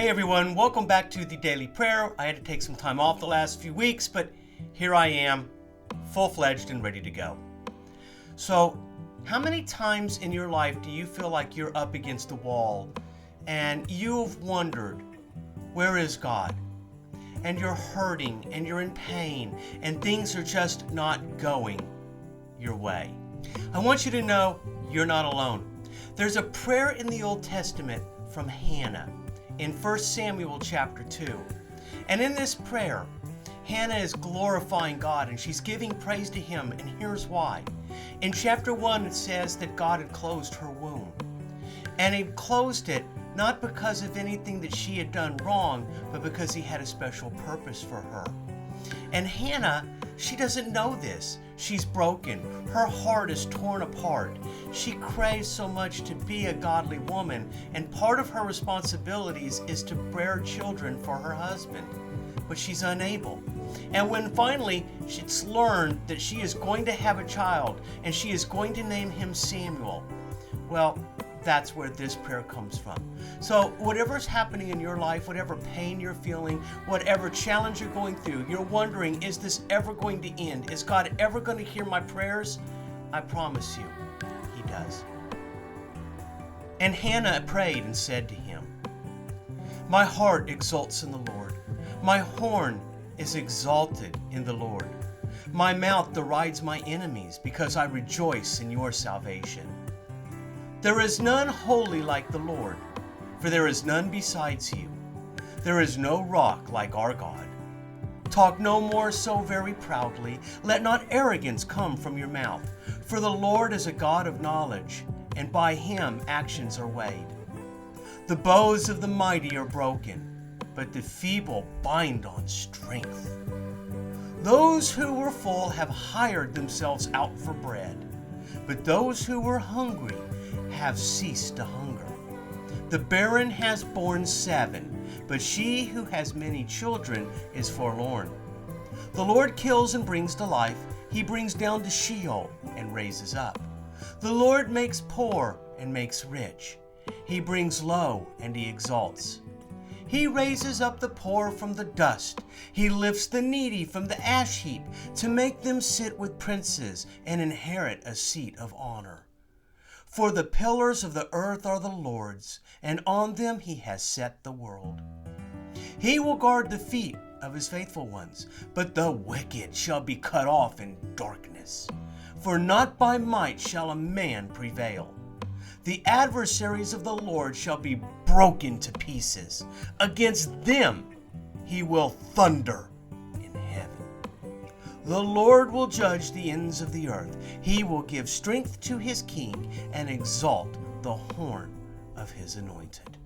Hey everyone, welcome back to the Daily Prayer. I had to take some time off the last few weeks, but here I am, full-fledged and ready to go. So, how many times in your life do you feel like you're up against the wall and you've wondered, where is God? And you're hurting and you're in pain and things are just not going your way. I want you to know you're not alone. There's a prayer in the Old Testament from Hannah in 1 Samuel chapter 2. And in this prayer, Hannah is glorifying God and she's giving praise to Him, and here's why. In chapter 1 it says that God had closed her womb. And He closed it not because of anything that she had done wrong, but because He had a special purpose for her. And Hannah, she doesn't know this. She's broken. Her heart is torn apart. She craves so much to be a godly woman, and part of her responsibilities is to bear children for her husband. But she's unable. And when finally she's learned that she is going to have a child, and she is going to name him Samuel, well, that's where this prayer comes from. So whatever's happening in your life, whatever pain you're feeling, whatever challenge you're going through, you're wondering, is this ever going to end? Is God ever going to hear my prayers? I promise you, He does. And Hannah prayed and said to Him, "My heart exults in the Lord. My horn is exalted in the Lord. My mouth derides my enemies because I rejoice in your salvation. There is none holy like the Lord, for there is none besides you. There is no rock like our God. Talk no more so very proudly. Let not arrogance come from your mouth. For the Lord is a God of knowledge, and by Him actions are weighed. The bows of the mighty are broken, but the feeble bind on strength. Those who were full have hired themselves out for bread, but those who were hungry have ceased to hunger. The barren has borne 7, but she who has many children is forlorn. The Lord kills and brings to life. He brings down to Sheol and raises up. The Lord makes poor and makes rich. He brings low and He exalts. He raises up the poor from the dust. He lifts the needy from the ash heap to make them sit with princes and inherit a seat of honor. For the pillars of the earth are the Lord's, and on them He has set the world. He will guard the feet of His faithful ones, but the wicked shall be cut off in darkness. For not by might shall a man prevail. The adversaries of the Lord shall be broken to pieces. Against them He will thunder in heaven. The Lord will judge the ends of the earth. He will give strength to His king and exalt the horn of His anointed."